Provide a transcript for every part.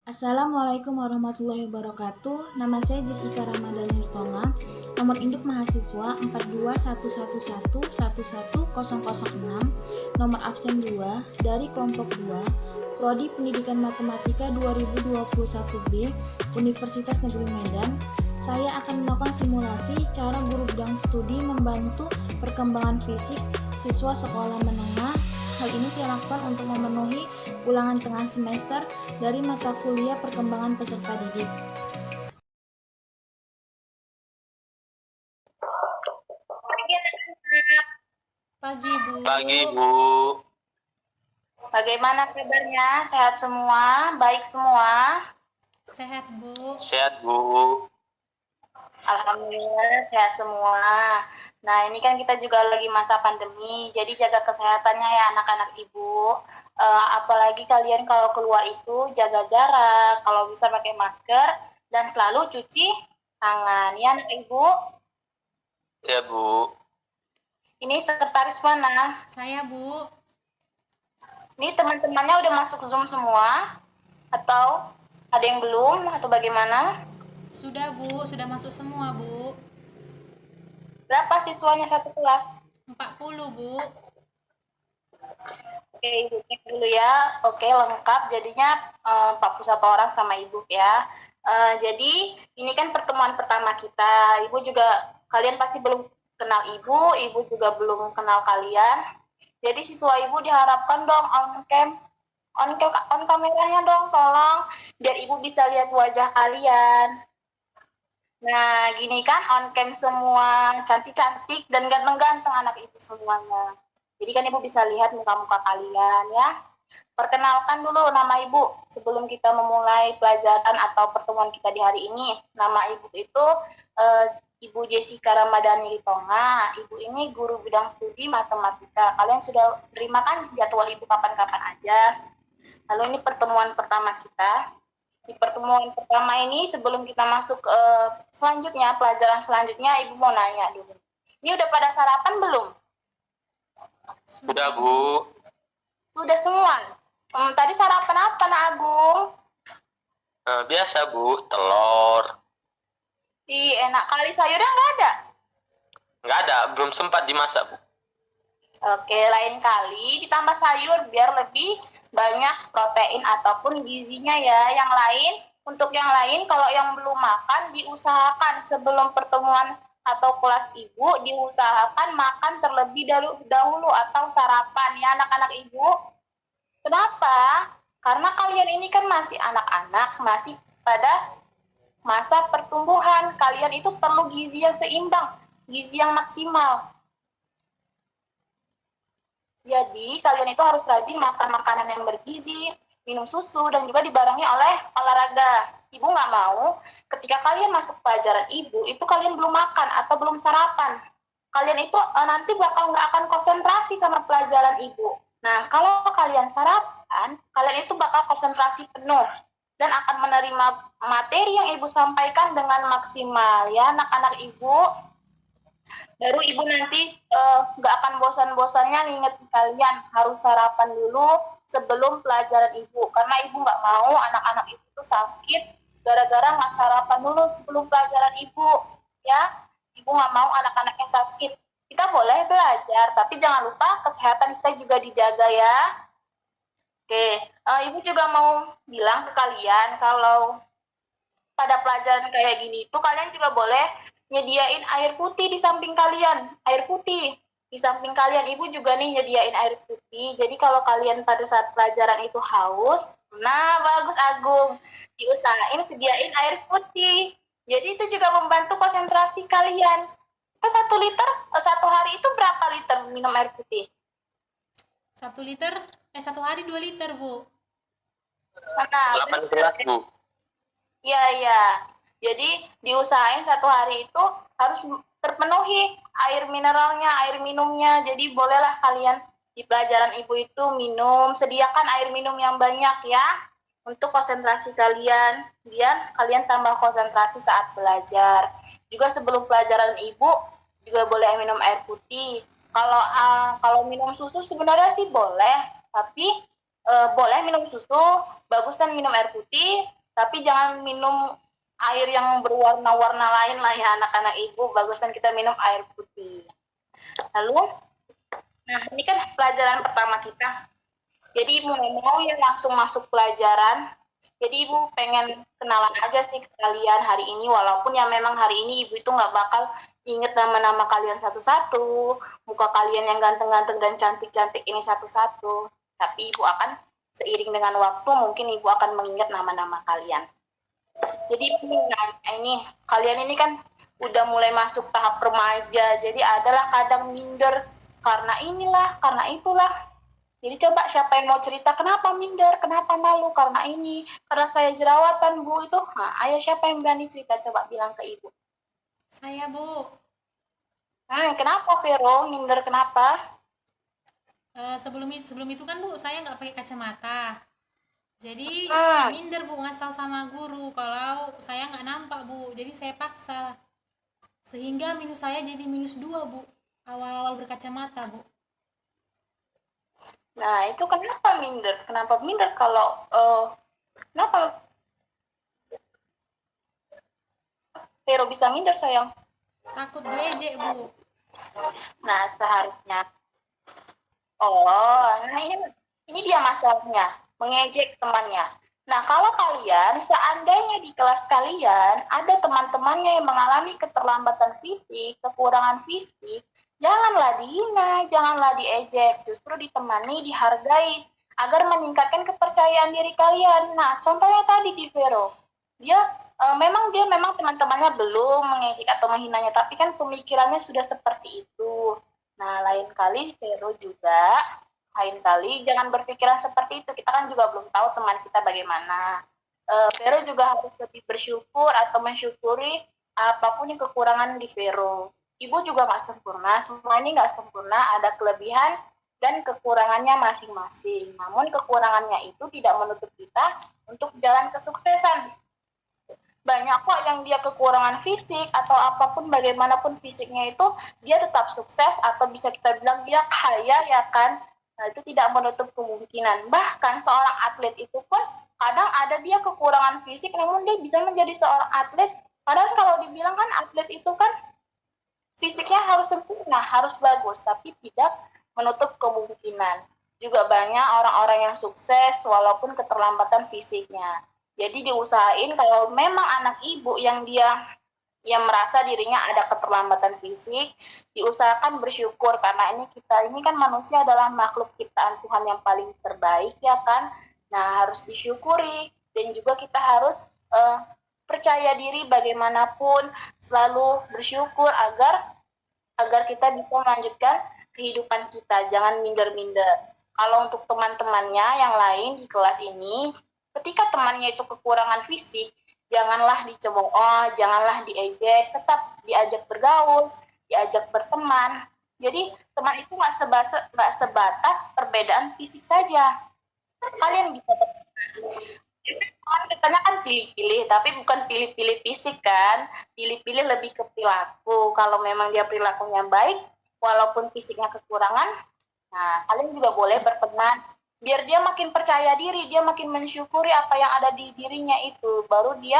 Assalamualaikum warahmatullahi wabarakatuh. Nama saya Jessica Ramadhani Hirtonga. Nomor induk mahasiswa 42111111006. Nomor absen 2 dari kelompok 2, Prodi Pendidikan Matematika 2021B, Universitas Negeri Medan. Saya akan melakukan simulasi cara guru bidang studi membantu perkembangan fisik siswa sekolah menengah. Hal ini saya lakukan untuk memenuhi ulangan tengah semester dari mata kuliah perkembangan peserta didik. Pagi, Bu. Pagi, Bu. Bagaimana kabarnya? Sehat semua? Baik semua? Sehat, Bu. Sehat, Bu. Alhamdulillah sehat semua. Nah, ini kan kita juga lagi masa pandemi, jadi jaga kesehatannya ya anak-anak ibu. Apalagi kalian kalau keluar itu jaga jarak, kalau bisa pakai masker, dan selalu cuci tangan. Ya anak ibu? Ya, Bu. Ini sekretaris mana? Saya, Bu. Ini teman-temannya udah masuk Zoom semua? Atau ada yang belum? Atau bagaimana? Sudah, Bu. Sudah masuk semua, Bu. Berapa siswanya satu kelas? 40, Bu. Oke, ibu cek dulu ya. Oke, lengkap. Jadinya 41 orang sama ibu ya. Jadi ini kan pertemuan pertama kita. Ibu juga, kalian pasti belum kenal ibu juga belum kenal kalian. Jadi siswa ibu diharapkan dong on kameranya dong, tolong, biar ibu bisa lihat wajah kalian. Nah, gini kan on cam semua cantik-cantik dan ganteng-ganteng anak ibu semuanya. Jadi kan ibu bisa lihat muka-muka kalian ya. Perkenalkan dulu nama ibu sebelum kita memulai pelajaran atau pertemuan kita di hari ini. Nama ibu itu Ibu Jessica Ramadhani Hirtonga. Ibu ini guru bidang studi matematika. Kalian sudah terima kan jadwal ibu kapan-kapan aja. Lalu ini pertemuan pertama kita. Di pertemuan pertama ini sebelum kita masuk ke selanjutnya, pelajaran selanjutnya, ibu mau nanya dulu. Ini udah pada sarapan belum? Sudah, Bu. Sudah semua. Tadi sarapan apa, Nak Agung? Biasa, Bu. Telur. Ih, enak kali, sayurnya nggak ada? Nggak ada. Belum sempat dimasak, Bu. Oke, lain kali ditambah sayur biar lebih banyak protein ataupun gizinya ya. Yang lain, untuk yang lain kalau yang belum makan diusahakan sebelum pertemuan atau kelas ibu diusahakan makan terlebih dahulu atau sarapan ya anak-anak ibu. Kenapa? Karena kalian ini kan masih anak-anak, masih pada masa pertumbuhan. Kalian itu perlu gizi yang seimbang, gizi yang maksimal. Jadi kalian itu harus rajin makan makanan yang bergizi, minum susu, dan juga dibarengi oleh olahraga. Ibu nggak mau ketika kalian masuk pelajaran ibu, itu kalian belum makan atau belum sarapan. Kalian itu nanti bakal nggak akan konsentrasi sama pelajaran ibu. Nah, kalau kalian sarapan, kalian itu bakal konsentrasi penuh dan akan menerima materi yang ibu sampaikan dengan maksimal. Ya, anak-anak ibu, baru ibu nanti nggak akan bosan-bosannya nginget kalian harus sarapan dulu sebelum pelajaran ibu, karena ibu nggak mau anak-anak ibu tuh sakit gara-gara nggak sarapan dulu sebelum pelajaran ibu ya. Ibu nggak mau anak-anaknya sakit. Kita boleh belajar tapi jangan lupa kesehatan kita juga dijaga ya. Oke, ibu juga mau bilang ke kalian kalau pada pelajaran kayak gini tuh kalian juga boleh nyediain air putih di samping kalian. Air putih di samping kalian. Ibu juga nih nyediain air putih. Jadi kalau kalian pada saat pelajaran itu haus, nah bagus Agung, diusahain sediain air putih. Jadi itu juga membantu konsentrasi kalian. Itu 1 liter, satu hari itu berapa liter minum air putih? 1 liter, 1 hari 2 liter, Bu. Nah, 8 gelas, Bu. Iya. Jadi diusahain satu hari itu harus terpenuhi air mineralnya, air minumnya. Jadi bolehlah kalian di pelajaran ibu itu minum, sediakan air minum yang banyak ya untuk konsentrasi kalian, biar kalian tambah konsentrasi saat belajar. Juga sebelum pelajaran ibu juga boleh minum air putih. Kalau minum susu sebenarnya sih boleh, tapi boleh minum susu, bagusan minum air putih. Tapi jangan minum air yang berwarna-warna lain lah ya anak-anak ibu, bagusan kita minum air putih. Lalu, nah ini kan pelajaran pertama kita. Jadi ibu mau ya langsung masuk pelajaran. Jadi ibu pengen kenalan aja sih ke kalian hari ini, walaupun ya memang hari ini ibu itu nggak bakal inget nama-nama kalian satu-satu, muka kalian yang ganteng-ganteng dan cantik-cantik ini satu-satu. Tapi ibu akan seiring dengan waktu mungkin ibu akan mengingat nama-nama kalian. Jadi ini kalian ini kan udah mulai masuk tahap remaja, jadi adalah kadang minder karena inilah, karena itulah. Jadi coba siapa yang mau cerita kenapa minder, kenapa malu, karena ini, karena saya jerawatan bu itu. Nah, ayo siapa yang berani cerita, coba bilang ke ibu. Saya, Bu. Kenapa Vero, minder kenapa? Sebelum itu kan, Bu, saya nggak pakai kacamata. Jadi minder, Bu, ngasih tahu sama guru kalau saya nggak nampak, Bu. Jadi saya paksa. Sehingga minus saya jadi -2, Bu. Awal-awal berkacamata, Bu. Nah, itu kenapa minder? Kenapa minder kalau kenapa Vero bisa minder sayang? Takut diejek, Bu. Nah, seharusnya. Nah ini dia masalahnya, mengejek temannya. Nah, kalau kalian, seandainya di kelas kalian ada teman-temannya yang mengalami keterlambatan fisik, kekurangan fisik, janganlah dihina, janganlah diejek, justru ditemani, dihargai, agar meningkatkan kepercayaan diri kalian. Nah, contohnya tadi di Vero, dia memang teman-temannya belum mengejek atau menghinanya, tapi kan pemikirannya sudah seperti itu. Nah, lain kali Vero juga, lain kali jangan berpikiran seperti itu. Kita kan juga belum tahu teman kita bagaimana. Vero juga harus lebih bersyukur atau mensyukuri apapun yang kekurangan di Vero. Ibu juga nggak sempurna, semua ini nggak sempurna, ada kelebihan dan kekurangannya masing-masing. Namun kekurangannya itu tidak menutup kita untuk jalan kesuksesan. Banyak kok yang dia kekurangan fisik atau apapun bagaimanapun fisiknya itu, dia tetap sukses atau bisa kita bilang dia kaya ya kan. Nah, itu tidak menutup kemungkinan. Bahkan seorang atlet itu pun kadang ada dia kekurangan fisik, namun dia bisa menjadi seorang atlet. Padahal kalau dibilang kan atlet itu kan fisiknya harus sempurna, harus bagus, tapi tidak menutup kemungkinan. Juga banyak orang-orang yang sukses walaupun keterlambatan fisiknya. Jadi diusahain kalau memang anak ibu yang merasa dirinya ada keterlambatan fisik, diusahakan bersyukur karena kita ini kan manusia adalah makhluk ciptaan Tuhan yang paling terbaik ya kan. Nah, harus disyukuri dan juga kita harus percaya diri bagaimanapun, selalu bersyukur agar kita bisa melanjutkan kehidupan kita, jangan minder-minder. Kalau untuk teman-temannya yang lain di kelas ini, ketika temannya itu kekurangan fisik, janganlah dicemooh, janganlah diejek, tetap diajak bergaul, diajak berteman. Jadi teman itu nggak sebatas perbedaan fisik saja. Kalian bisa katanya kan pilih-pilih, tapi bukan pilih-pilih fisik kan, pilih-pilih lebih ke perilaku. Kalau memang dia perilakunya baik, walaupun fisiknya kekurangan, nah kalian juga boleh berteman biar dia makin percaya diri, dia makin mensyukuri apa yang ada di dirinya itu, baru dia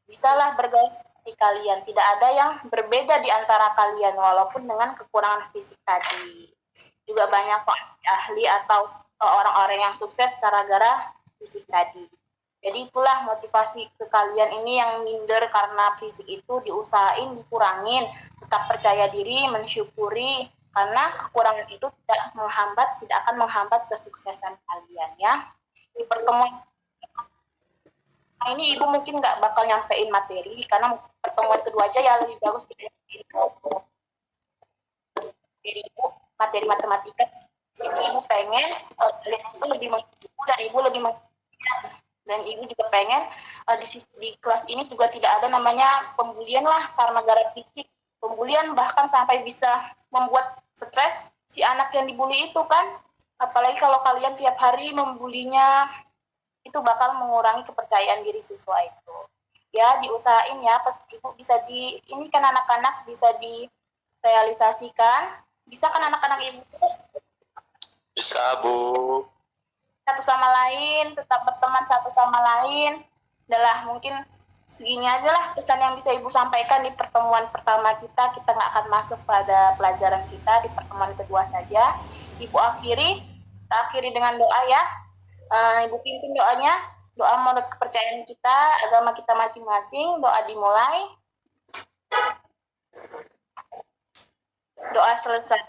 bisalah bergaul seperti kalian. Tidak ada yang berbeda di antara kalian walaupun dengan kekurangan fisik tadi. Juga banyak kok ahli atau orang-orang yang sukses gara-gara fisik tadi. Jadi itulah motivasi ke kalian ini yang minder karena fisik itu, diusahain dikurangin, tetap percaya diri, mensyukuri, karena kekurangan itu tidak akan menghambat kesuksesan kalian ya. Di pertemuan ini ibu mungkin nggak bakal nyampein materi karena pertemuan kedua aja ya lebih bagus dari ibu materi matematika. Jadi ibu pengen kalian itu lebih menghibur dan ibu lebih dan ibu juga pengen di kelas ini juga tidak ada namanya pembulian lah karena gara fisik. Pembulian bahkan sampai bisa membuat stres si anak yang dibully itu kan. Apalagi kalau kalian tiap hari membulinya, itu bakal mengurangi kepercayaan diri siswa itu. Ya, diusahain ya, pas ibu bisa ini kan anak-anak bisa direalisasikan. Bisa kan anak-anak ibu? Bisa, Bu. Satu sama lain, tetap berteman satu sama lain. Adalah mungkin segini aja lah pesan yang bisa Ibu sampaikan di pertemuan pertama kita. Kita nggak akan masuk pada pelajaran kita di pertemuan kedua saja. Ibu kita akhiri dengan doa ya. Ibu pimpin doanya. Doa menurut kepercayaan kita, agama kita masing-masing. Doa dimulai. Doa selesai.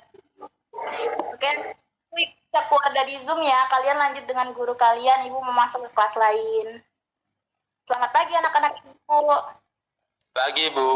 Oke, kita keluar dari Zoom ya. Kalian lanjut dengan guru kalian. Ibu mau masuk ke kelas lain. Selamat pagi anak-anak Ibu. Pagi, Bu.